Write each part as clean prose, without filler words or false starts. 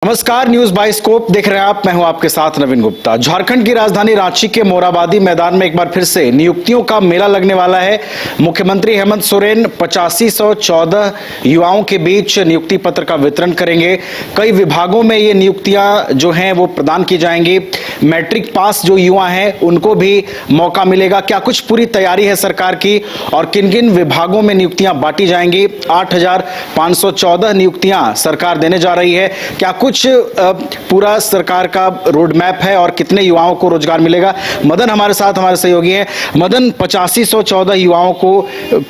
नमस्कार, news bioscope देख रहे हैं आप। मैं हूं आपके साथ नवीन गुप्ता। झारखंड की राजधानी रांची के मोरहाबादी मैदान में एक बार फिर से नियुक्तियों का मेला लगने वाला है। मुख्यमंत्री हेमंत सोरेन 8514 युवाओं के बीच नियुक्ति पत्र का वितरण करेंगे। कई विभागों में ये नियुक्तियां जो हैं वो प्रदान की जाएंगी। मैट्रिक पास जो युवा हैं उनको भी मौका मिलेगा। क्या कुछ पूरी तैयारी है सरकार की और किन किन विभागों में नियुक्तियां बांटी जाएंगी? 8514 नियुक्तियां सरकार देने जा रही है। क्या कुछ पूरा सरकार का रोड मैप है और कितने युवाओं को रोजगार मिलेगा? मदन हमारे साथ, हमारे सहयोगी हैं। मदन, 8514 युवाओं को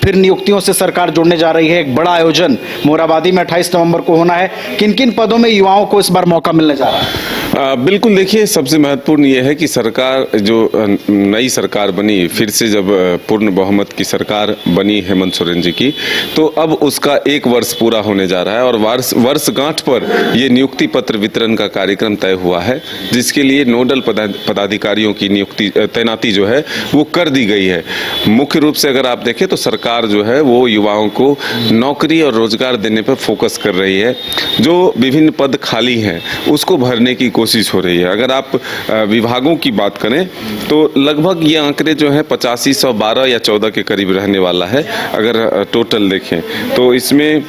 फिर नियुक्तियों से सरकार जोड़ने जा रही है। एक बड़ा आयोजन मोरहाबादी में 28 नवंबर को होना है। किन किन पदों में युवाओं को इस बार मौका मिलने जा रहा है? बिल्कुल, देखिए, सबसे महत्वपूर्ण यह है कि सरकार जो नई सरकार बनी, फिर से जब पूर्ण बहुमत की सरकार बनी हेमंत सोरेन जी की, तो अब उसका 1 वर्ष पूरा होने जा रहा है और वर्षगांठ पर यह नियुक्ति पत्र वितरण का कार्यक्रम तय हुआ है, जिसके लिए नोडल पदाधिकारियों की तैनाती जो है वो कर दी गई है। मुख्य रूप से अगर आप देखें तो सरकार जो है वो युवाओं को नौकरी और रोजगार देने पर फोकस कर रही है। जो विभिन्न पद खाली हैं उसको भरने की कोशिश हो रही है। अगर आप विभागों की बात करें तो लगभग ये आंकड़े जो है 8512 या 14 के करीब रहने वाला है। अगर टोटल देखें तो इसमें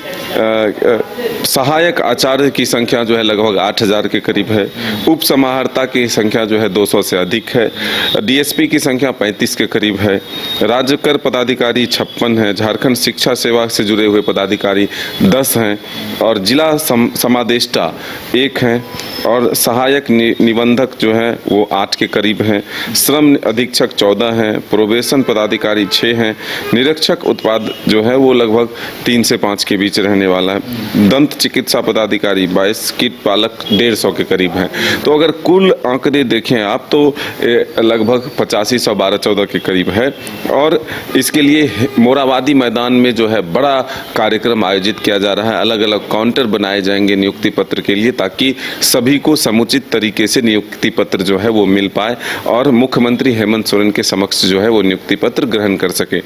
सहायक आचार्य की संख्या जो है लगभग 8000 के करीब है। उप समाहर्ता की संख्या जो है 200 से अधिक है। डीएसपी की संख्या 35 के करीब है। राज्य कर पदाधिकारी 56 है। झारखंड शिक्षा सेवा से जुड़े हुए पदाधिकारी 10 हैं और जिला समादेष्टा 1 हैं और सहायक निबंधक जो है वो 8 के करीब हैं। श्रम अधीक्षक 14 हैं। प्रोबेशन पदाधिकारी 6 हैं। निरीक्षक उत्पाद जो है वो लगभग 3 से 5 के बीच रहने वाला है। दंत चिकित्सा पदाधिकारी 22, कीट पालक 150 के करीब हैं। तो अगर कुल आंकड़े देखें आप तो लगभग 8512-14 के करीब है। और इसके लिए मोरहाबादी मैदान में जो है बड़ा कार्यक्रम आयोजित किया जा रहा है। अलग अलग काउंटर बनाए जाएंगे नियुक्ति पत्र के लिए, ताकि सभी को समुचित तरीके से नियुक्ति पत्र जो है वो मिल पाए और मुख्यमंत्री हेमंत सोरेन के समक्ष जो है वो नियुक्ति पत्र ग्रहण कर सके।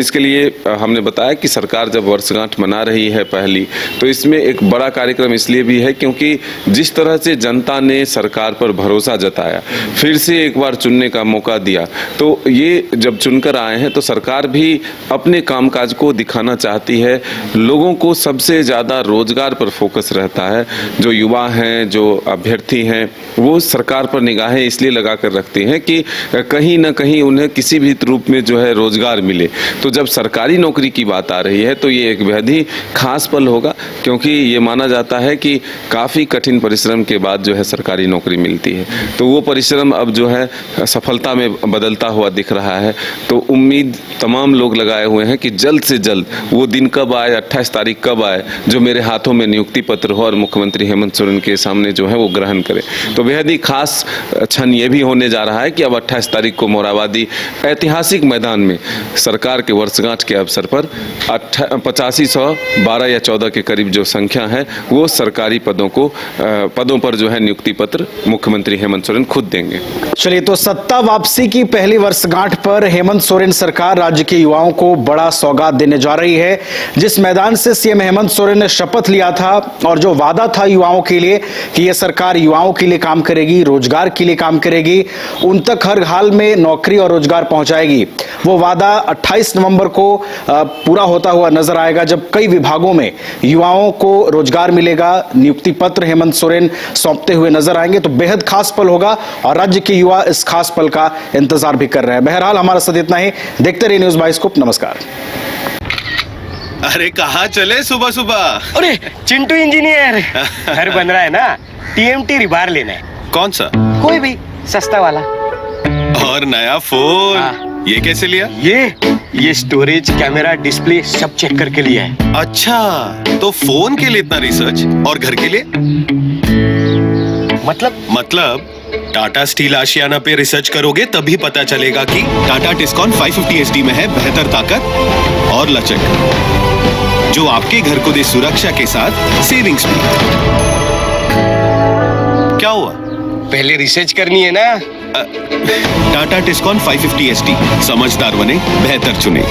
इसके लिए हमने बताया कि सरकार जब वर्षगांठ मना रही है पहली, तो इसमें एक बड़ा कार्यक्रम इसलिए भी है क्योंकि जिस तरह से जनता ने सरकार पर भरोसा जताया, फिर से एक बार चुनने का मौका दिया, तो ये जब चुनकर आए हैं तो सरकार भी अपने कामकाज को दिखाना चाहती है। लोगों को सबसे ज़्यादा रोजगार पर फोकस रहता है। जो युवा हैं, जो अभ्यर्थी हैं, वो सरकार पर निगाहें इसलिए लगा कर रखते हैं कि कहीं ना कहीं उन्हें किसी भी रूप में जो है रोजगार मिले। तो जब सरकारी नौकरी की बात आ रही है तो ये एक बेहद ही खास पल होगा, क्योंकि ये माना जाता है कि काफ़ी कठिन परिश्रम के बाद जो है सरकारी नौकरी मिलती है। तो वो परिश्रम अब जो है सफलता में बदलता हुआ दिख रहा है। तो उम्मीद तमाम लोग लगाए हुए हैं कि जल्द से जल्द वो दिन कब आए, 28 तारीख कब आए, जो मेरे हाथों में नियुक्ति पत्र हो और मुख्यमंत्री हेमंत सोरेन के सामने जो है वो ग्रहण करे। तो बेहद ही खास क्षण ये भी होने जा रहा है कि अब 28 तारीख को मोरहाबादी ऐतिहासिक मैदान में सरकार के वर्षगांठ के अवसर पर 8512 या 14 के करीब जो संख्या है वो सरकारी पदों पर जो है नियुक्ति पत्र मुख्यमंत्री हेमंत सोरेन खुद देंगे। चलिए, तो सत्ता वापसी की पहली वर्षगांठ पर हेमंत सोरेन सरकार राज्य के युवाओं को बड़ा सौगात देने जा रही है। जिस मैदान से सीएम हेमंत सोरेन ने शपथ लिया था और जो वादा था युवाओं के लिए कि यह सरकार युवाओं के लिए काम करेगी, रोजगार के लिए काम करेगी, उन तक हर हाल में नौकरी और रोजगार पहुंचाएगी, वो वादा 28 नवंबर को पूरा होता हुआ नजर आएगा, जब कई विभागों में युवाओं को रोजगार मिलेगा। नियुक्ति पत्र हेमंत सोरेन सौंपते हुए नजर आएंगे। तो बेहद खास पल होगा और राज्य के युवा इस खास पल का इंतजार भी कर रहे हैं। बहरहाल हमारा साथ इतना ही। देखते रहिए न्यूज बाइस्कोप। नमस्कार। अरे कहाँ चले सुबह सुबह? अरे चिंटू इंजीनियर, घर बन रहा है ना, टीएमटी रिबार लेना है। कौन सा? कोई भी सस्ता वाला। और नया फोन? हाँ। ये कैसे लिया? ये स्टोरेज, कैमरा, डिस्प्ले सब चेक करके लिया है। अच्छा, तो फोन के लिए इतना रिसर्च और घर के लिए? मतलब टाटा स्टील आशियाना पे रिसर्च करोगे तभी पता चलेगा कि टाटा टिस्कॉन 550 SD में है बेहतर ताकत और लचक, जो आपके घर को दे सुरक्षा के साथ सेविंग्स भी। क्या हुआ? पहले रिसर्च करनी है ना। टाटा टिस्कॉन 550 SD, समझदार बने, बेहतर चुने।